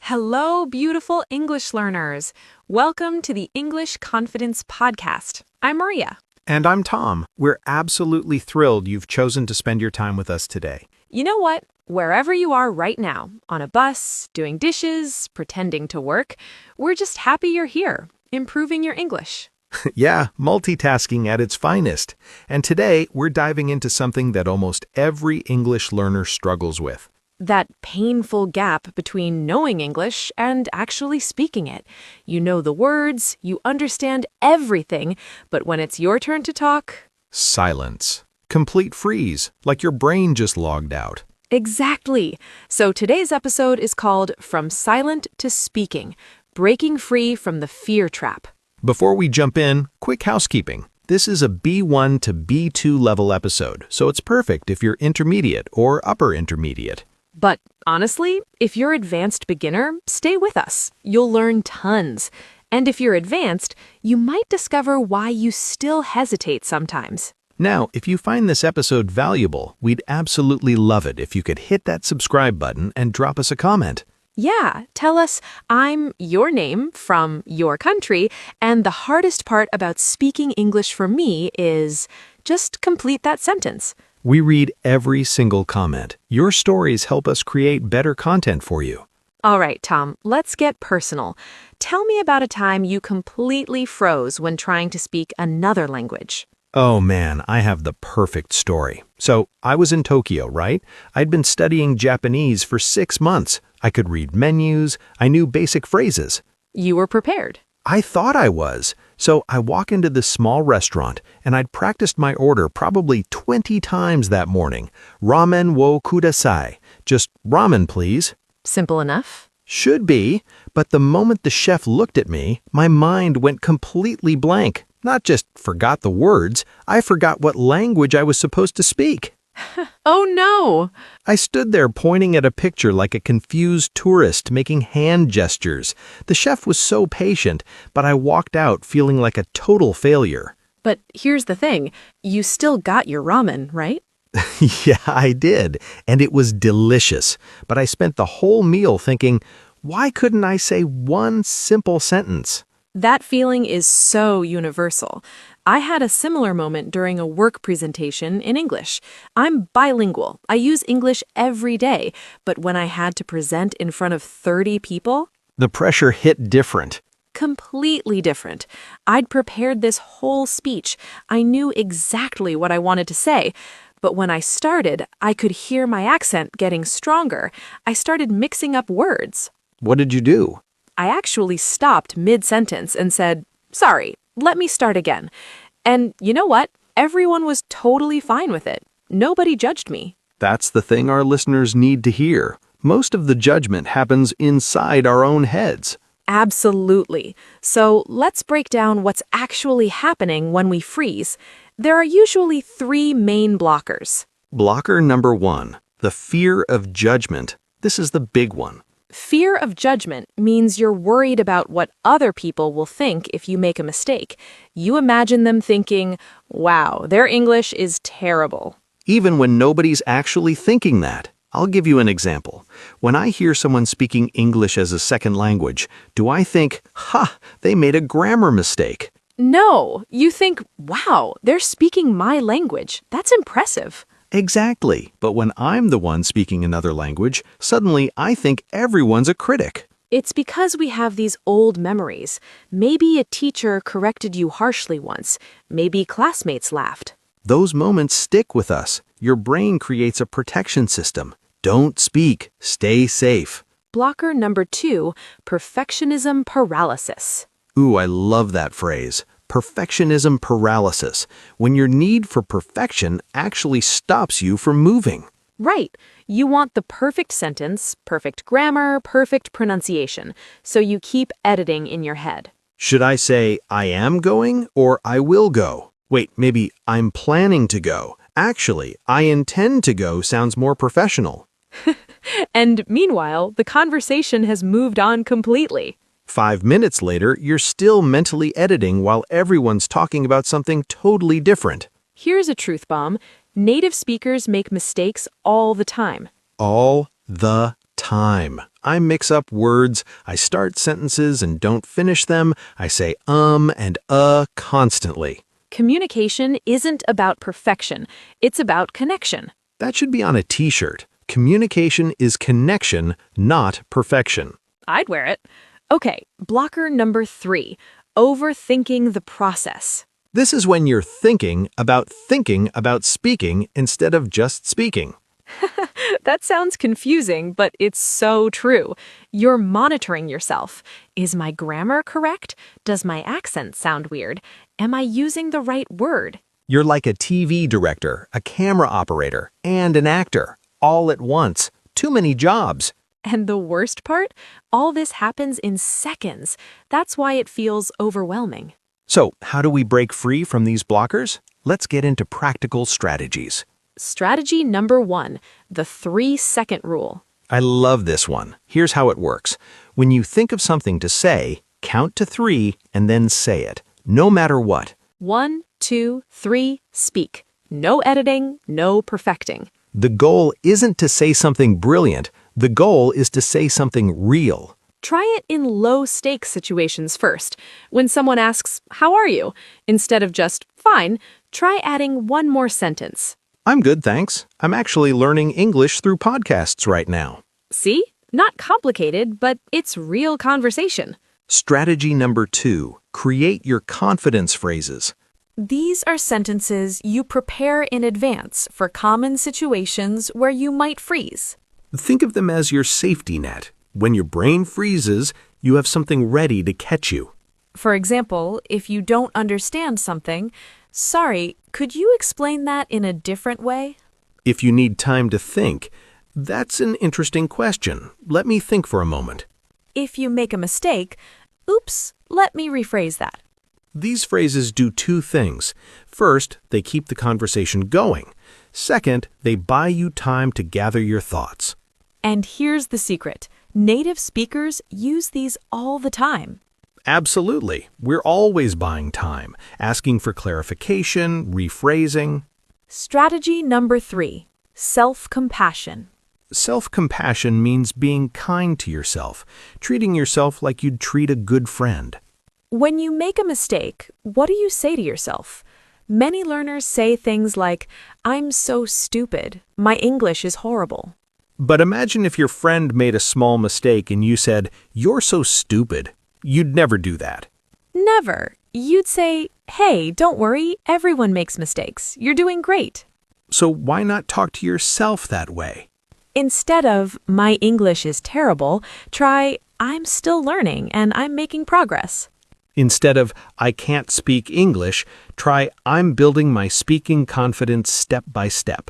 Hello, beautiful English learners. Welcome to the English Confidence Podcast. I'm Maria. And I'm Tom. We're absolutely thrilled you've chosen to spend your time with us today. You know what? Wherever you are right now, on a bus, doing dishes, pretending to work, we're just happy you're here, improving your English. Yeah, multitasking at its finest. And today, we're diving into something that almost every English learner struggles with. That painful gap between knowing English and actually speaking it. You know the words, you understand everything, but when it's your turn to talk... Silence. Complete freeze, like your brain just logged out. Exactly. So today's episode is called From Silent to Speaking, Breaking Free from the Fear Trap. Before we jump in, quick housekeeping. This is a B1 to B2 level episode, so it's perfect if you're intermediate or upper intermediate. But honestly, if you're advanced beginner, stay with us. You'll learn tons. And if you're advanced, you might discover why you still hesitate sometimes. Now, if you find this episode valuable, we'd absolutely love it if you could hit that subscribe button and drop us a comment. Yeah, tell us, I'm your name from your country, and the hardest part about speaking English for me is just complete that sentence. We read every single comment. Your stories help us create better content for you. All right, Tom, let's get personal. Tell me about a time you completely froze when trying to speak another language. Oh man, I have the perfect story. So, I was in Tokyo, right? I'd been studying Japanese for 6 months. I could read menus. I knew basic phrases. You were prepared. I thought I was. So I walk into this small restaurant, and I'd practiced my order probably 20 times that morning. Ramen wo kudasai. Just ramen, please. Simple enough? Should be, but the moment the chef looked at me, my mind went completely blank. Not just forgot the words, I forgot what language I was supposed to speak. Oh no! I stood there pointing at a picture like a confused tourist making hand gestures. The chef was so patient, but I walked out feeling like a total failure. But here's the thing, you still got your ramen, right? Yeah, I did, and it was delicious. But I spent the whole meal thinking, why couldn't I say one simple sentence? That feeling is so universal. I had a similar moment during a work presentation in English. I'm bilingual. I use English every day, but when I had to present in front of 30 people... The pressure hit different. Completely different. I'd prepared this whole speech. I knew exactly what I wanted to say. But when I started, I could hear my accent getting stronger. I started mixing up words. What did you do? I actually stopped mid-sentence and said, "Sorry, let me start again." And you know what? Everyone was totally fine with it. Nobody judged me. That's the thing our listeners need to hear. Most of the judgment happens inside our own heads. Absolutely. So let's break down what's actually happening when we freeze. There are usually 3 main blockers. Blocker number 1, the fear of judgment. This is the big one. Fear of judgment means you're worried about what other people will think if you make a mistake. You imagine them thinking, wow, their English is terrible. Even when nobody's actually thinking that. I'll give you an example. When I hear someone speaking English as a second language, do I think, they made a grammar mistake? No, you think, wow, they're speaking my language. That's impressive. Exactly. But when I'm the one speaking another language, suddenly I think everyone's a critic. It's because we have these old memories. Maybe a teacher corrected you harshly once. Maybe classmates laughed. Those moments stick with us. Your brain creates a protection system. Don't speak. Stay safe. Blocker number 2, perfectionism paralysis. Ooh, I love that phrase. Perfectionism paralysis, when your need for perfection actually stops you from moving. Right. You want the perfect sentence, perfect grammar, perfect pronunciation, so you keep editing in your head. Should I say, I am going, or I will go? Wait, maybe I'm planning to go. Actually, I intend to go sounds more professional. And meanwhile, the conversation has moved on completely. 5 minutes later, you're still mentally editing while everyone's talking about something totally different. Here's a truth bomb. Native speakers make mistakes all the time. All the time. I mix up words, I start sentences and don't finish them, I say and constantly. Communication isn't about perfection, it's about connection. That should be on a t-shirt. Communication is connection, not perfection. I'd wear it. Okay, blocker number 3, overthinking the process. This is when you're thinking about speaking instead of just speaking. That sounds confusing, but it's so true. You're monitoring yourself. Is my grammar correct? Does my accent sound weird? Am I using the right word? You're like a TV director, a camera operator, and an actor, all at once. Too many jobs. And the worst part? All this happens in seconds. That's why it feels overwhelming. So, how do we break free from these blockers? Let's get into practical strategies. Strategy number 1, the 3-second rule. I love this one. Here's how it works. When you think of something to say, count to 3 and then say it, no matter what. 1, 2, 3, speak. No editing, no perfecting. The goal isn't to say something brilliant. The goal is to say something real. Try it in low-stakes situations first. When someone asks, "How are you?" instead of just, "Fine," try adding one more sentence. I'm good, thanks. I'm actually learning English through podcasts right now. See? Not complicated, but it's real conversation. Strategy number 2, create your confidence phrases. These are sentences you prepare in advance for common situations where you might freeze. Think of them as your safety net. When your brain freezes, you have something ready to catch you. For example, if you don't understand something, "Sorry, could you explain that in a different way?" If you need time to think, that's an interesting question. Let me think for a moment. If you make a mistake, "Oops, let me rephrase that." These phrases do 2 things. First, they keep the conversation going. Second, they buy you time to gather your thoughts. And here's the secret. Native speakers use these all the time. Absolutely. We're always buying time, asking for clarification, rephrasing. Strategy number 3, self-compassion. Self-compassion means being kind to yourself, treating yourself like you'd treat a good friend. When you make a mistake, what do you say to yourself? Many learners say things like, "I'm so stupid. My English is horrible." But imagine if your friend made a small mistake and you said, "You're so stupid." You'd never do that. Never. You'd say, "Hey, don't worry. Everyone makes mistakes. You're doing great." So why not talk to yourself that way? Instead of, "My English is terrible," try, "I'm still learning and I'm making progress." Instead of, "I can't speak English," try, "I'm building my speaking confidence step by step."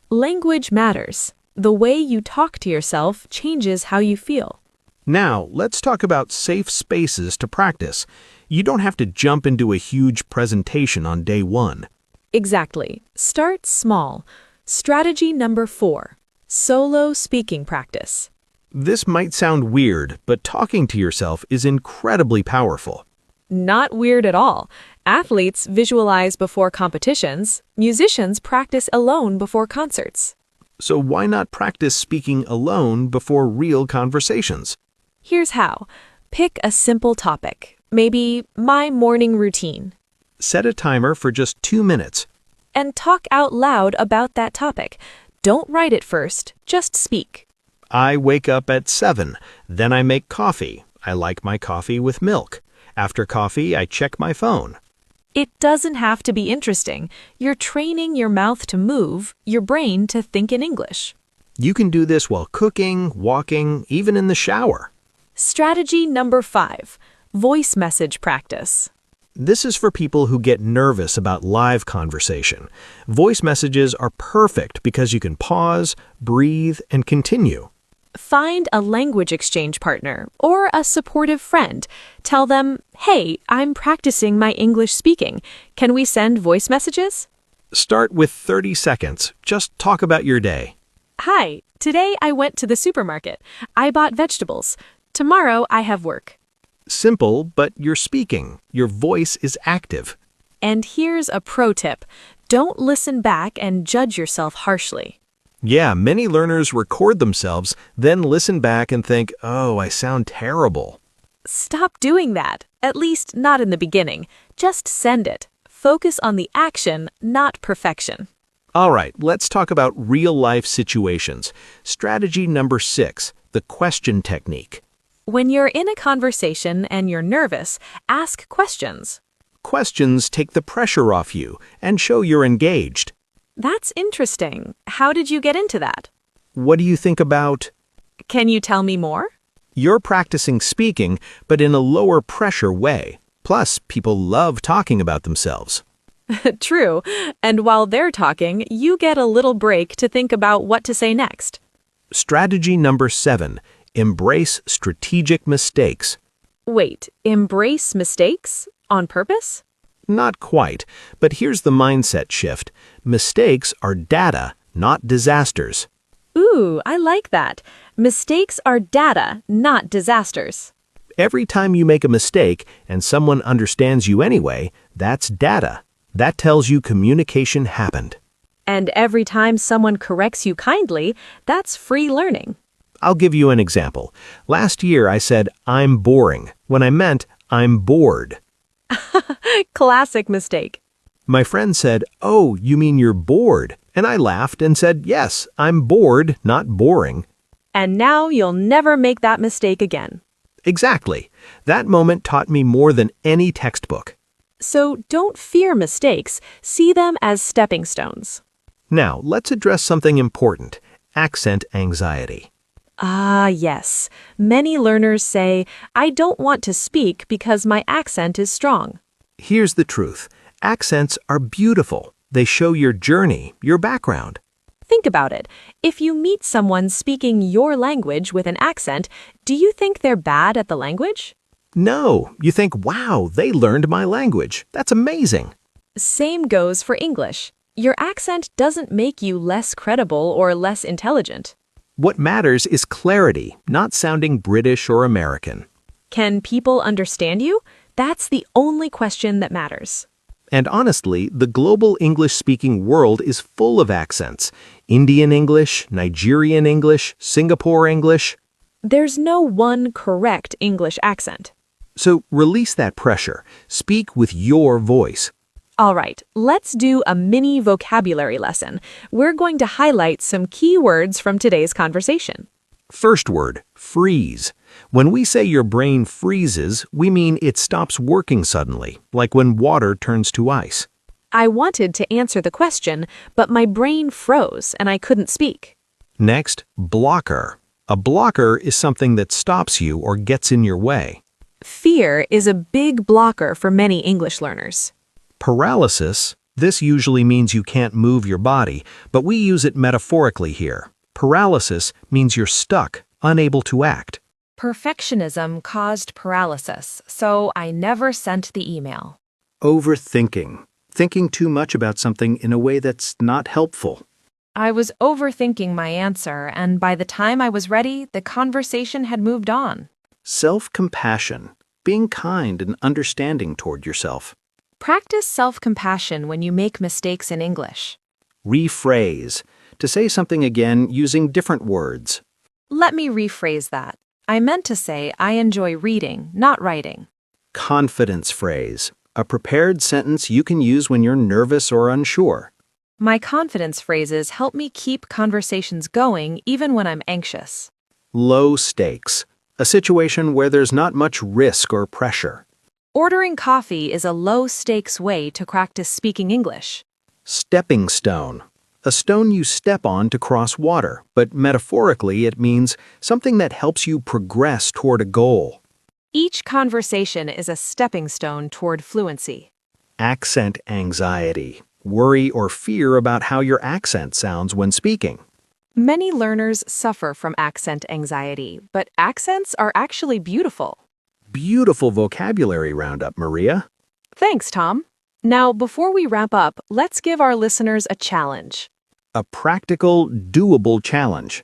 Language matters. The way you talk to yourself changes how you feel. Now, let's talk about safe spaces to practice. You don't have to jump into a huge presentation on day 1. Exactly. Start small. Strategy number 4, solo speaking practice. This might sound weird, but talking to yourself is incredibly powerful. Not weird at all. Athletes visualize before competitions. Musicians practice alone before concerts. So why not practice speaking alone before real conversations? Here's how. Pick a simple topic. Maybe my morning routine. Set a timer for just 2 minutes. And talk out loud about that topic. Don't write it first, just speak. I wake up at 7. Then I make coffee. I like my coffee with milk. After coffee, I check my phone. It doesn't have to be interesting. You're training your mouth to move, your brain to think in English. You can do this while cooking, walking, even in the shower. Strategy number 5, voice message practice. This is for people who get nervous about live conversation. Voice messages are perfect because you can pause, breathe, and continue. Find a language exchange partner or a supportive friend. Tell them, "Hey, I'm practicing my English speaking. Can we send voice messages?" Start with 30 seconds. Just talk about your day. "Hi, today I went to the supermarket. I bought vegetables. Tomorrow I have work." Simple, but you're speaking. Your voice is active. And here's a pro tip. Don't listen back and judge yourself harshly. Yeah, many learners record themselves, then listen back and think, oh, I sound terrible. Stop doing that, at least not in the beginning. Just send it. Focus on the action, not perfection. All right, let's talk about real-life situations. Strategy number 6, the question technique. When you're in a conversation and you're nervous, ask questions. Questions take the pressure off you and show you're engaged. That's interesting. How did you get into that? What do you think about? Can you tell me more? You're practicing speaking, but in a lower pressure way. Plus, people love talking about themselves. True. And while they're talking, you get a little break to think about what to say next. Strategy number 7, embrace strategic mistakes. Wait, embrace mistakes? On purpose? Not quite, but here's the mindset shift. Mistakes are data, not disasters. Ooh, I like that. Mistakes are data, not disasters. Every time you make a mistake and someone understands you anyway, that's data. That tells you communication happened. And every time someone corrects you kindly, that's free learning. I'll give you an example. Last year I said, I'm boring, when I meant I'm bored. Classic mistake. My friend said, oh, you mean you're bored? And I laughed and said, yes, I'm bored, not boring. And now you'll never make that mistake again. Exactly. That moment taught me more than any textbook. So don't fear mistakes. See them as stepping stones. Now, let's address something important, accent anxiety. Ah, yes. Many learners say, I don't want to speak because my accent is strong. Here's the truth. Accents are beautiful. They show your journey, your background. Think about it. If you meet someone speaking your language with an accent, do you think they're bad at the language? No, you think, wow, they learned my language. That's amazing. Same goes for English. Your accent doesn't make you less credible or less intelligent. What matters is clarity, not sounding British or American. Can people understand you? That's the only question that matters. And honestly, the global English-speaking world is full of accents. Indian English, Nigerian English, Singapore English. There's no one correct English accent. So release that pressure. Speak with your voice. All right, let's do a mini vocabulary lesson. We're going to highlight some key words from today's conversation. First word, freeze. When we say your brain freezes, we mean it stops working suddenly, like when water turns to ice. I wanted to answer the question, but my brain froze and I couldn't speak. Next, blocker. A blocker is something that stops you or gets in your way. Fear is a big blocker for many English learners. Paralysis. This usually means you can't move your body, but we use it metaphorically here. Paralysis means you're stuck, unable to act. Perfectionism caused paralysis, so I never sent the email. Overthinking. Thinking too much about something in a way that's not helpful. I was overthinking my answer, and by the time I was ready, the conversation had moved on. Self-compassion. Being kind and understanding toward yourself. Practice self-compassion when you make mistakes in English. Rephrase. To say something again using different words. Let me rephrase that. I meant to say I enjoy reading, not writing. Confidence phrase. A prepared sentence you can use when you're nervous or unsure. My confidence phrases help me keep conversations going even when I'm anxious. Low stakes. A situation where there's not much risk or pressure. Ordering coffee is a low-stakes way to practice speaking English. Stepping stone. A stone you step on to cross water, but metaphorically it means something that helps you progress toward a goal. Each conversation is a stepping stone toward fluency. Accent anxiety. Worry or fear about how your accent sounds when speaking. Many learners suffer from accent anxiety, but accents are actually beautiful. Beautiful vocabulary roundup, Maria. Thanks, Tom. Now, before we wrap up, let's give our listeners a challenge. A practical, doable challenge.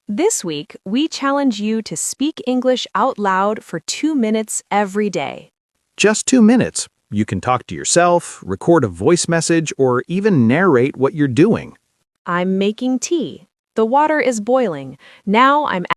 This week, we challenge you to speak English out loud for 2 minutes every day. Just 2 minutes. You can talk to yourself, record a voice message, or even narrate what you're doing. I'm making tea. The water is boiling. Now I'm